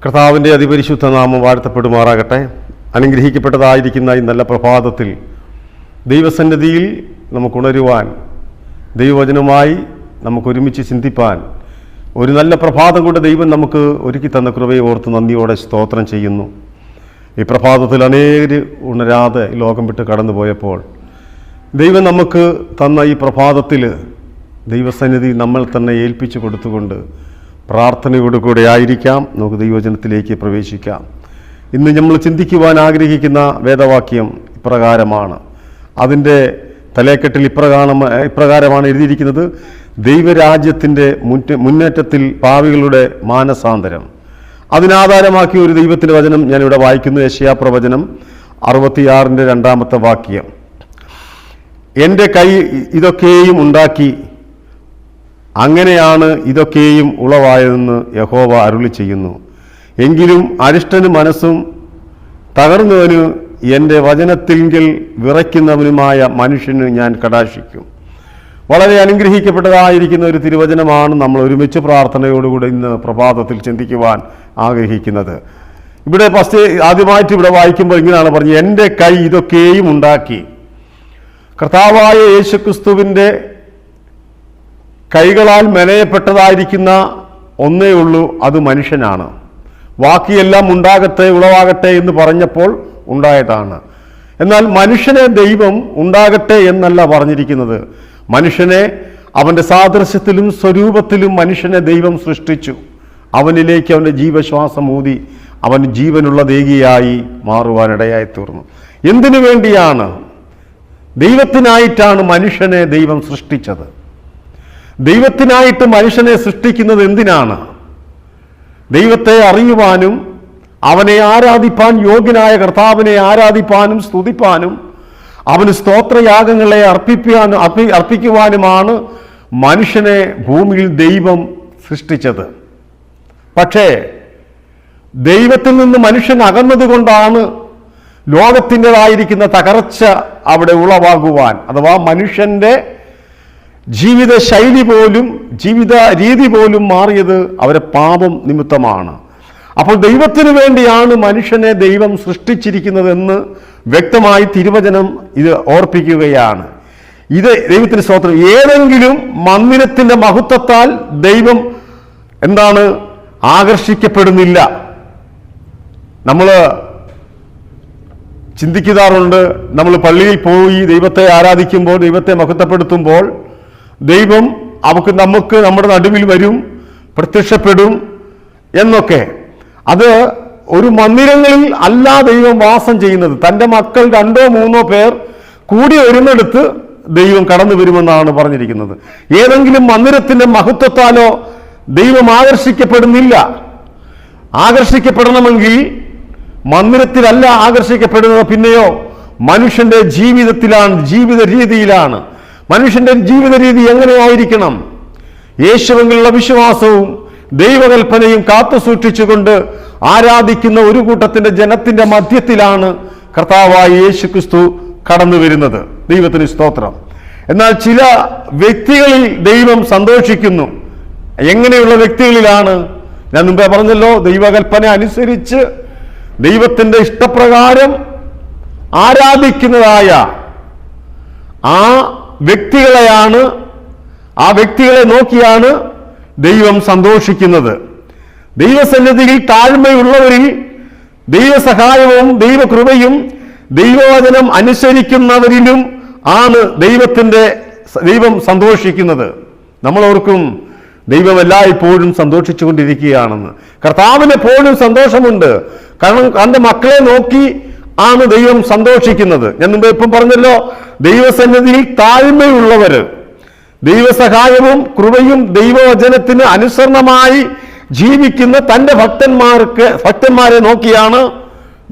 കർത്താവിൻ്റെ അതിപരിശുദ്ധ നാമം വാഴ്ത്തപ്പെടുമാറാകട്ടെ. അനുഗ്രഹിക്കപ്പെട്ടതായിരിക്കുന്ന ഈ നല്ല പ്രഭാതത്തിൽ ദൈവസന്നിധിയിൽ നമുക്കുണരുവാൻ, ദൈവവചനവുമായി നമുക്കൊരുമിച്ച് ചിന്തിപ്പാൻ ഒരു നല്ല പ്രഭാതം കൊണ്ട് ദൈവം നമുക്ക് ഒരുക്കി തന്ന കൃപയെ ഓർത്ത് നന്ദിയോടെ സ്തോത്രം ചെയ്യുന്നു. ഈ പ്രഭാതത്തിൽ അനേകർ ഉണരാതെ ലോകം വിട്ട് കടന്നു പോയപ്പോൾ ദൈവം നമുക്ക് തന്ന ഈ പ്രഭാതത്തിൽ ദൈവസന്നിധി നമ്മൾ തന്നെ ഏൽപ്പിച്ചു കൊടുത്തുകൊണ്ട് പ്രാർത്ഥനയോടുകൂടെ ആയിരിക്കാം നമുക്ക് ദൈവവചനത്തിലേക്ക് പ്രവേശിക്കാം. ഇന്ന് നമ്മൾ ചിന്തിക്കുവാൻ ആഗ്രഹിക്കുന്ന വേദവാക്യം ഇപ്രകാരമാണ്. അതിൻ്റെ തലേക്കെട്ടിൽ ഇപ്രകാരമാണ് എഴുതിയിരിക്കുന്നത്: ദൈവരാജ്യത്തിൻ്റെ മുന്നേറ്റത്തിൽ പാപികളുടെ മാനസാന്തരം. അതിനാധാരമാക്കിയ ഒരു ദൈവത്തിൻ്റെ വചനം ഞാനിവിടെ വായിക്കുന്നു. യെശയ്യാ പ്രവചനം 66-ന്റെ 2-ാമത്തെ വാക്യം: എൻ്റെ കൈ ഇതൊക്കെയും ഉണ്ടാക്കി, അങ്ങനെയാണ് ഇതൊക്കെയും ഉളവായതെന്ന് യഹോവ അരുളി ചെയ്യുന്നു. എങ്കിലും അരിഷ്ടനും മനസ്സും തകർന്നവന് എൻ്റെ വചനത്തിങ്കിൽ വിറയ്ക്കുന്നവനുമായ മനുഷ്യന് ഞാൻ കടാക്ഷിക്കും. വളരെ അനുഗ്രഹിക്കപ്പെട്ടതായിരിക്കുന്ന ഒരു തിരുവചനമാണ് നമ്മൾ ഒരുമിച്ച് പ്രാർത്ഥനയോടുകൂടി ഇന്ന് പ്രഭാതത്തിൽ ചിന്തിക്കുവാൻ ആഗ്രഹിക്കുന്നത്. ഇവിടെ ആദ്യമായിട്ട് ഇവിടെ വായിക്കുമ്പോൾ ഇങ്ങനെയാണ് പറഞ്ഞത്: എൻ്റെ കൈ ഇതൊക്കെയും ഉണ്ടാക്കി. കർത്താവായ യേശുക്രിസ്തുവിൻ്റെ കൈകളാൽ മെനയപ്പെട്ടതായിരിക്കുന്ന ഒന്നേ ഉള്ളൂ, അത് മനുഷ്യനാണ്. ബാക്കിയെല്ലാം ഉണ്ടാകട്ടെ, ഉളവാകട്ടെ എന്ന് പറഞ്ഞപ്പോൾ ഉണ്ടായതാണ്. എന്നാൽ മനുഷ്യനെ ദൈവം ഉണ്ടാകട്ടെ എന്നല്ല പറഞ്ഞിരിക്കുന്നത്. മനുഷ്യനെ അവൻ്റെ സാദൃശ്യത്തിലും സ്വരൂപത്തിലും മനുഷ്യനെ ദൈവം സൃഷ്ടിച്ചു. അവനിലേക്ക് അവൻ്റെ ജീവശ്വാസം ഊതി അവൻ ജീവനുള്ള ദേഹിയായി മാറുവാനിടയായി തീർന്നു. എന്തിനു വേണ്ടിയാണ്? ദൈവത്തിനായിട്ടാണ് മനുഷ്യനെ ദൈവം സൃഷ്ടിച്ചത്. ദൈവത്തിനായിട്ട് മനുഷ്യനെ സൃഷ്ടിക്കുന്നത് എന്തിനാണ്? ദൈവത്തെ അറിയുവാനും അവനെ ആരാധിപ്പാൻ, യോഗ്യനായ കർത്താവിനെ ആരാധിപ്പാനും സ്തുതിപ്പാനും അവന് സ്തോത്രയാഗങ്ങളെ അർപ്പിക്കുവാനുമാണ് മനുഷ്യനെ ഭൂമിയിൽ ദൈവം സൃഷ്ടിച്ചത്. പക്ഷേ ദൈവത്തിൽ നിന്ന് മനുഷ്യൻ അകന്നതുകൊണ്ടാണ് ലോകത്തിൻ്റെതായിരിക്കുന്ന തകർച്ച അവിടെ ഉളവാകുവാൻ, അഥവാ മനുഷ്യൻ്റെ ജീവിത ശൈലി പോലും ജീവിത രീതി പോലും മാറിയത് അവരെ പാപം നിമിത്തമാണ്. അപ്പോൾ ദൈവത്തിന് വേണ്ടിയാണ് മനുഷ്യനെ ദൈവം സൃഷ്ടിച്ചിരിക്കുന്നതെന്ന് വ്യക്തമായി തിരുവചനം ഇത് ഓർപ്പിക്കുകയാണ്. ഇത് ദൈവത്തിന് സ്തോത്രം. ഏതെങ്കിലും മന്ദിരത്തിൻ്റെ മഹത്വത്താൽ ദൈവം ആകർഷിക്കപ്പെടുന്നില്ല. നമ്മൾ ചിന്തിക്കാറുണ്ട്, നമ്മൾ പള്ളിയിൽ പോയി ദൈവത്തെ ആരാധിക്കുമ്പോൾ, ദൈവത്തെ മഹത്വപ്പെടുത്തുമ്പോൾ ദൈവം നമുക്ക് നമ്മുടെ നടുവിൽ വരും, പ്രത്യക്ഷപ്പെടും എന്നൊക്കെ. അത് ഒരു മന്ദിരങ്ങളിൽ അല്ല ദൈവം വാസം ചെയ്യുന്നത്. തൻ്റെ മക്കൾ 2-3 പേർ കൂടി വരുന്നിടത്ത് ദൈവം കടന്നു വരുമെന്നാണ് പറഞ്ഞിരിക്കുന്നത്. ഏതെങ്കിലും മന്ദിരത്തിൻ്റെ മഹത്വത്താലോ ദൈവം ആകർഷിക്കപ്പെടുന്നില്ല. ആകർഷിക്കപ്പെടണമെങ്കിൽ മന്ദിരത്തിലല്ല ആകർഷിക്കപ്പെടുന്നത്, പിന്നെയോ മനുഷ്യന്റെ ജീവിതത്തിലാണ്, ജീവിത രീതിയിലാണ്. മനുഷ്യന്റെ ജീവിത രീതി എങ്ങനെയായിരിക്കണം? യേശുവിലുള്ള വിശ്വാസവും ദൈവകൽപ്പനയും കാത്തു സൂക്ഷിച്ചുകൊണ്ട് ആരാധിക്കുന്ന ഒരു കൂട്ടത്തിന്റെ ജനത്തിന്റെ മധ്യത്തിലാണ് കർത്താവായ യേശുക്രിസ്തു കടന്നു വരുന്നത്. ദൈവത്തിന് സ്തോത്രം. എന്നാൽ ചില വ്യക്തികളിൽ ദൈവം സന്തോഷിക്കുന്നു. എങ്ങനെയുള്ള വ്യക്തികളിലാണ്? ഞാൻ മുമ്പേ പറഞ്ഞല്ലോ, ദൈവകൽപ്പന അനുസരിച്ച് ദൈവത്തിന്റെ ഇഷ്ടപ്രകാരം ആരാധിക്കുന്നതായ ആ വ്യക്തികളെ നോക്കിയാണ് ദൈവം സന്തോഷിക്കുന്നത്. ദൈവസന്നിധിയിൽ താഴ്മയുള്ളവരിൽ ദൈവസഹായവും ദൈവകൃപയും ദൈവവചനം അനുസരിക്കുന്നവരിലും ആണ് ദൈവം സന്തോഷിക്കുന്നത്. നമ്മൾ ഓർക്കും ദൈവം എല്ലായ്പ്പോഴും സന്തോഷിച്ചു കൊണ്ടിരിക്കുകയാണെന്ന്. കർത്താവിന് എപ്പോഴും സന്തോഷമുണ്ട്. കാരണം തൻ്റെ മക്കളെ നോക്കി ആണ് ദൈവം സന്തോഷിക്കുന്നത്. ഞാൻ മുമ്പ് ഇപ്പം പറഞ്ഞല്ലോ, ദൈവസന്നിധിയിൽ താഴ്മയുള്ളവർ, ദൈവസഹായവും കൃപയും ദൈവവചനത്തിന് അനുസരണമായി ജീവിക്കുന്ന തൻ്റെ ഭക്തന്മാരെ നോക്കിയാണ്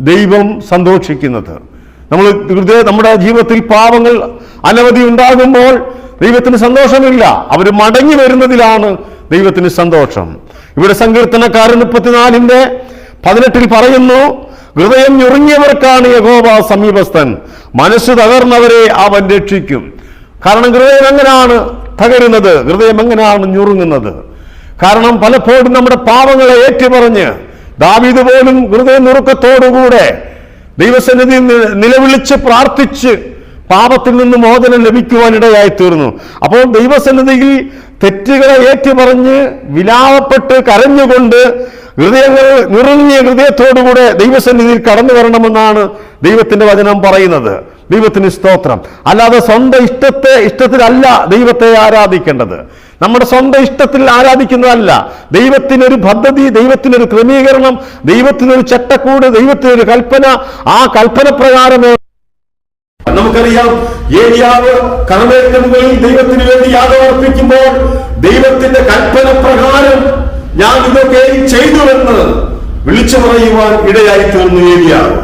ദൈവം സന്തോഷിക്കുന്നത്. നമ്മുടെ ജീവിതത്തിൽ പാപങ്ങൾ അനവധി ഉണ്ടാകുമ്പോൾ ദൈവത്തിന് സന്തോഷമില്ല. അവർ മടങ്ങി വരുന്നതിലാണ് ദൈവത്തിന് സന്തോഷം. ഇവിടെ സങ്കീർത്തനക്കാരൻ 34-18 പറയുന്നു: ഹൃദയം ഞുറുങ്ങിയവർക്കാണ് യഹോവ സമീപസ്ഥൻ, മനസ്സ് തകർന്നവരെ അവൻ രക്ഷിക്കും. കാരണം ഹൃദയം എങ്ങനെയാണ് തകരുന്നത്? ഹൃദയം എങ്ങനെയാണ് ഞുറുങ്ങുന്നത്? കാരണം പലപ്പോഴും നമ്മുടെ പാപങ്ങളെ ഏറ്റുപറഞ്ഞ് ദാവീദ് പോലും ഹൃദയനുറുക്കത്തോടുകൂടെ ദൈവസന്നിധി നിലവിളിച്ച് പ്രാർത്ഥിച്ച് പാപത്തിൽ നിന്ന് മോചനം ലഭിക്കുവാനിടയായി തീർന്നു. അപ്പോൾ ദൈവസന്നിധിയിൽ തെറ്റുകളെ ഏറ്റുപറഞ്ഞ് വിലാപപ്പെട്ട് കരഞ്ഞുകൊണ്ട് ഹൃദയങ്ങൾ നിറഞ്ഞ ഹൃദയത്തോടുകൂടെ ദൈവസന്നിധിയിൽ കടന്നു വരണമെന്നാണ് ദൈവത്തിന്റെ വചനം പറയുന്നത്. ദൈവത്തിന് സ്തോത്രം. അല്ലാതെ സ്വന്തം ഇഷ്ടത്തിലല്ല ദൈവത്തെ ആരാധിക്കേണ്ടത്. നമ്മുടെ സ്വന്തം ഇഷ്ടത്തിൽ ആരാധിക്കുന്നതല്ല. ദൈവത്തിനൊരു പദ്ധതി, ദൈവത്തിനൊരു ക്രമീകരണം, ദൈവത്തിനൊരു ചട്ടക്കൂട്, ദൈവത്തിനൊരു കൽപ്പന. ആ കൽപ്പന പ്രകാരമേ നമുക്കറിയാം. ഏലിയാവ് കർമ്മേലിന്റെ മുകളിൽ ദൈവത്തിന് വേണ്ടി യാഗം അർപ്പിക്കുമ്പോൾ ദൈവത്തിന്റെ കൽപ്പന പ്രകാരം ഞാൻ ഇതൊക്കെ ചെയ്തുവെന്ന് വിളിച്ചു പറയുവാൻ ഇടയായി തീർന്നു ഏലിയാവ്.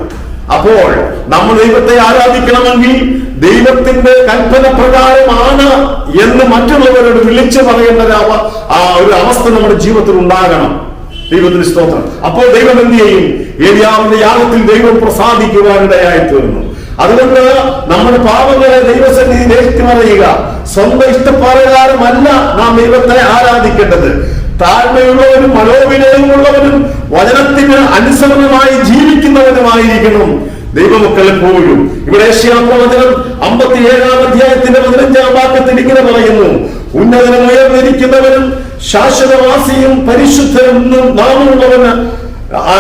അപ്പോൾ നമ്മൾ ദൈവത്തെ ആരാധിക്കണമെങ്കിൽ ദൈവത്തിന്റെ കൽപ്പന പ്രകാരമാണ് എന്ന് മറ്റുള്ളവരോട് വിളിച്ചു പറയേണ്ട ഒരു അവസ്ഥ നമ്മുടെ ജീവിതത്തിൽ ഉണ്ടാകണം. ദൈവത്തിന് സ്തോത്രം. അപ്പോൾ ദൈവം എന്ത് ചെയ്യും? ഏലിയാവിന്റെ യാഗത്തിൽ ദൈവം പ്രസാദിക്കുവാനിടയായി തീർന്നു. അതുകൊണ്ട് നമ്മുടെ പാപങ്ങളെ ദൈവസന്നിധിയിൽ ഏറ്റുപറയുക. സ്വന്തം ഇഷ്ടപ്രകാരമല്ല നാം ദൈവത്തെ ആരാധിക്കേണ്ടത്. താഴ്മയുള്ളവനും മനോവിനയമുള്ളവനും വചനത്തിന് അനുസരണമായി ജീവിക്കുന്നവനുമായിരിക്കണം ദൈവമക്കൾ എപ്പോഴും. ഇവിടെ യേശയ്യാപ്രവചനം 57-ാം അധ്യായത്തിന്റെ 15-ാം വാക്യത്തിൽ ഇങ്ങനെ പറയുന്നു: ഉന്നതനും ഉയർന്നിരിക്കുന്നവനും ശാശ്വതവാസിയും പരിശുദ്ധനും നാമമുള്ളവന്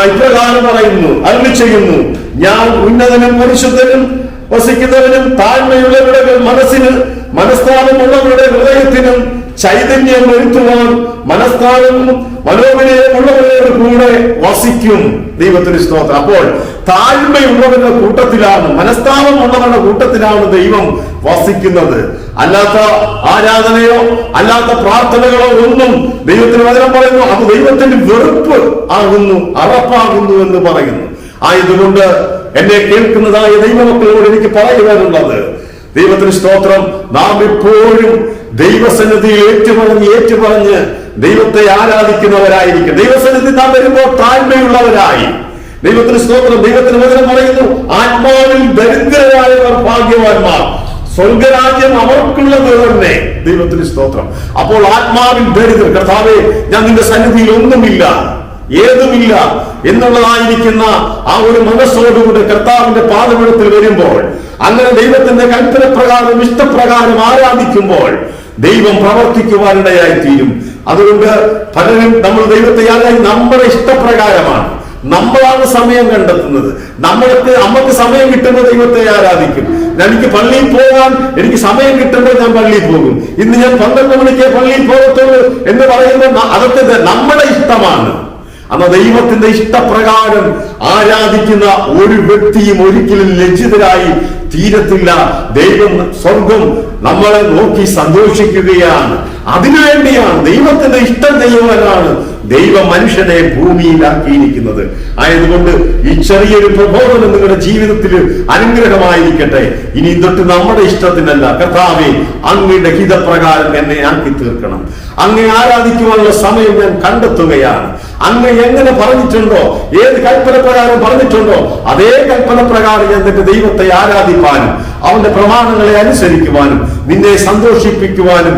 ഇപ്രകാരം പറയുന്നു, അരുളി ചെയ്യുന്നു: ഞാൻ ഉന്നതനും പരിശുദ്ധനും വസിക്കുന്നവനും താഴ്മയുള്ളവരുടെ മനസ്സിന് മനസ്താപമുള്ളവരുടെ ഹൃദയത്തിനും ചൈതന്യം വരുത്തുവാൻ മനസ്താപവും മനോവിനയമുള്ളവരുടെ കൂടെ വസിക്കും. ദൈവത്തിന് സ്തോത്രം. അപ്പോൾ താഴ്മയുള്ളവരുടെ കൂട്ടത്തിലാണ്, മനസ്താപമുള്ളവരുടെ കൂട്ടത്തിലാണ് ദൈവം വസിക്കുന്നത്. അല്ലാത്ത ആരാധനയോ അല്ലാത്ത പ്രാർത്ഥനകളോ ഒന്നും ദൈവത്തിന് വചനം പറയുന്നു അത് ദൈവത്തിന് വെറുപ്പ് ആകുന്നു, അറപ്പാകുന്നു എന്ന് പറയുന്നു. ആയതുകൊണ്ട് എന്നെ കേൾക്കുന്നതായ ദൈവമക്കളോട് എനിക്ക് പറയുവാനുള്ളത്, ദൈവത്തിന് സ്തോത്രം, നാം എപ്പോഴും ദൈവസന്നിധിയിൽ ഏറ്റുപറഞ്ഞ് ദൈവത്തെ ആരാധിക്കുന്നവരായിരിക്കും. ദൈവസന്നിധി നാം വരുമ്പോൾ താഴ്മയുള്ളവരായി. ദൈവത്തിന് സ്തോത്രം. ദൈവത്തിന് വചനം പറയുന്നു, ആത്മാവിൽ ദരിദ്രരായവർ ഭാഗ്യവാന്മാർ, സ്വർഗരാജ്യം അവർക്കുള്ളത് തന്നെ. ദൈവത്തിന് സ്തോത്രം. അപ്പോൾ ആത്മാവിൽ ദരിദ്രർ, കർത്താവേ ഞാൻ നിന്റെ സന്നിധിയിൽ ഒന്നുമില്ല, ഏതുമില്ല എന്നുള്ളതായിരിക്കുന്ന ആ ഒരു മനസ്സോടുകൂടി കർത്താവിന്റെ പാദപീഠത്തിൽ വരുമ്പോൾ, അങ്ങനെ ദൈവത്തിന്റെ കൽപ്പന പ്രകാരം ഇഷ്ടപ്രകാരം ആരാധിക്കുമ്പോൾ ദൈവം പ്രവർത്തിക്കുവാനിടയായി തീരും. അതുകൊണ്ട് പലരും നമ്മൾ ദൈവത്തെ നമ്മുടെ ഇഷ്ടപ്രകാരമാണ്, നമ്മളാണ് സമയം കണ്ടെത്തുന്നത്. നമ്മൾക്ക് സമയം കിട്ടുമ്പോൾ ദൈവത്തെ ആരാധിക്കും. എനിക്ക് പള്ളിയിൽ പോകാൻ എനിക്ക് സമയം കിട്ടുമ്പോൾ ഞാൻ പള്ളിയിൽ പോകും. ഇന്ന് ഞാൻ 12 മണിക്കേ പള്ളിയിൽ പോകത്തുള്ളൂ എന്ന് പറയുമ്പോൾ അതൊക്കെ നമ്മുടെ ഇഷ്ടമാണ്. അന്ന് ദൈവത്തിന്റെ ഇഷ്ടപ്രകാരം ആരാധിക്കുന്ന ഒരു വ്യക്തിയും ഒരിക്കലും ലജ്ജിതരായി തീരത്തില്ല. ദൈവം സ്വർഗം നമ്മളെ നോക്കി സന്തോഷിക്കുകയാണ്. അതിനുവേണ്ടിയാണ് ദൈവത്തിന്റെ ഇഷ്ടം ചെയ്യുവാനാണ് ദൈവം മനുഷ്യനെ ഭൂമിയിലാക്കിയിരിക്കുന്നത്. ആയതുകൊണ്ട് ഈ ചെറിയൊരു പ്രബോധനം നിങ്ങളുടെ ജീവിതത്തിൽ അനുഗ്രഹമായിരിക്കട്ടെ. ഇനി തൊട്ട് നമ്മുടെ ഇഷ്ടത്തിനല്ല, കർത്താവേ അങ്ങയുടെ ഹിതപ്രകാരം എന്നെ ആക്കി തീർക്കണം. അങ്ങേ ആരാധിക്കുവാനുള്ള സമയം ഞാൻ കണ്ടെത്തുകയാണ്. അങ്ങ് എങ്ങനെ പറഞ്ഞിട്ടുണ്ടോ, ഏത് കൽപ്പന പ്രകാരം പറഞ്ഞിട്ടുണ്ടോ അതേ കൽപ്പന പ്രകാരം ഞാൻ നിന്റെ ദൈവത്തെ ആരാധിപ്പാനും അവന്റെ പ്രമാണങ്ങളെ അനുസരിക്കുവാനും നിന്നെ സന്തോഷിപ്പിക്കുവാനും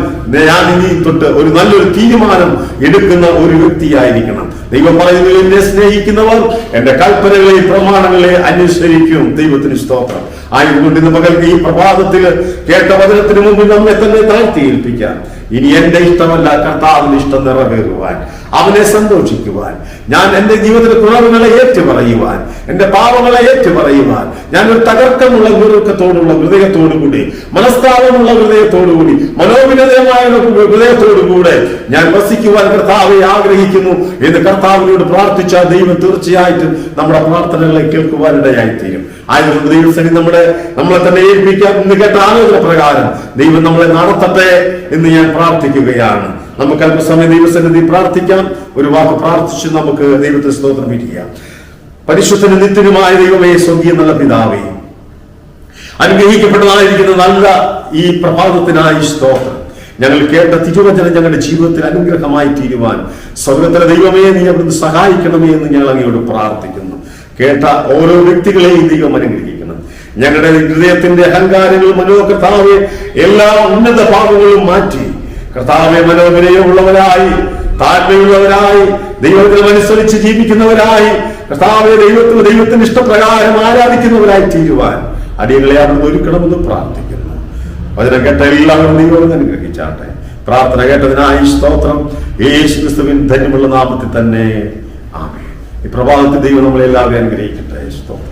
ഞാൻ ഇനി തൊട്ട് ഒരു നല്ലൊരു തീരുമാനം എടുക്കുന്ന ഒരു വ്യക്തിയായിരിക്കണം. ദൈവം പറയുന്നു, എന്നെ സ്നേഹിക്കുന്നവർ എന്റെ കൽപ്പനകളെ പ്രമാണങ്ങളെ അനുസരിക്കും. ദൈവത്തിന് സ്തോത്രം. ആയതുകൊണ്ട് ഇന്ന് മകൾക്ക് ഈ പ്രഭാതത്തിൽ കേട്ട വചനത്തിന് മുമ്പ് നമ്മെ തന്നെ താഴ്ത്തി ഏൽപ്പിക്കാം. ഇനി എന്റെ ഇഷ്ടമല്ല, കർത്താവിന്റെ ഇഷ്ടം നിറവേറുവാൻ, അവനെ സന്തോഷിക്കുവാൻ, ഞാൻ എന്റെ ജീവിതത്തിലെ കുറവുകളെ ഏറ്റുപറയുവാൻ, എന്റെ പാപങ്ങളെ ഏറ്റുപറയുവാൻ, ഞാൻ ഒരു തകർക്കമുള്ള ഗുരുക്കത്തോടുള്ള ഹൃദയത്തോടുകൂടി, മനസ്താപമുള്ള ഹൃദയത്തോടുകൂടി, മനോവിനയമായ ഹൃദയത്തോടുകൂടെ ഞാൻ വസിക്കുവാൻ കർത്താവെ ആഗ്രഹിക്കുന്നു എന്ന് കർത്താവിനോട് പ്രാർത്ഥിച്ച ദൈവം തീർച്ചയായിട്ടും നമ്മുടെ പ്രാർത്ഥനകളെ കേൾക്കുവാനിടയായിത്തീരും. ആയതുകൊണ്ട് ദൈവസന്നിധി നമ്മളെ തന്നെ ഏൽപ്പിക്കാം. ഇന്ന് കേട്ട ആലോചന പ്രകാരം ദൈവം നമ്മളെ നടത്തട്ടെ എന്ന് ഞാൻ പ്രാർത്ഥിക്കുകയാണ്. നമുക്ക് അല്പസമയം ദൈവസന്നിധി പ്രാർത്ഥിക്കാം. ഒരു വാക്ക് പ്രാർത്ഥിച്ച് നമുക്ക് ദൈവത്തെ സ്തോത്രം ചെയ്യാം. പരിശുദ്ധനും നിത്യനുമായ ദൈവമേ, സ്വർഗീയ നല്ല പിതാവേ, അനുഗ്രഹിക്കപ്പെട്ടതായിരിക്കുന്ന നല്ല ഈ പ്രഭാതത്തിനായി സ്തോത്രം. ഞങ്ങൾ കേട്ട തിരുവചനം ഞങ്ങളുടെ ജീവിതത്തിൽ അനുഗ്രഹമായി തീരുവാൻ സ്വർഗത്തിലെ ദൈവമേ നീ അവിടുന്ന് സഹായിക്കണമേ എന്ന് ഞങ്ങൾ അങ്ങയോട് പ്രാർത്ഥിക്കുന്നു. കേട്ട ഓരോ വ്യക്തികളെയും ദൈവം അനുഗ്രഹിക്കണം. ഞങ്ങളുടെ ഹൃദയത്തിന്റെ അഹങ്കാരങ്ങളും മനോകർത്താവെ എല്ലാ ഉന്നത ഭാവങ്ങളും മാറ്റി കർത്താവെ മനോവിനയമുള്ളവരായി, താഴ്മയുള്ളവരായി, ദൈവത്തിന് അനുസരിച്ച് ജീവിക്കുന്നവരായി, കർത്താവേ ദൈവത്തിന്റെ ഇഷ്ടപ്രകാരം ആരാധിക്കുന്നവരായി തീരുവാൻ അടിയങ്ങളെ അവിടുന്ന് ഒരുക്കണമെന്ന് പ്രാർത്ഥിക്കുന്നു. വചനം കേട്ട എല്ലാവരും ദൈവം അനുഗ്രഹിച്ചാട്ടെ. പ്രാർത്ഥന കേട്ടതിനായി സ്തോത്രം. യേശു ക്രിസ്തുവിൻ ധന്യമുള്ള നാമത്തിൽ തന്നെ ആമേൻ. ഈ പ്രഭാതത്തിൽ ദൈവം നമ്മളെല്ലാവരും അനുഗ്രഹിക്കട്ടെ. സ്തോത്രം.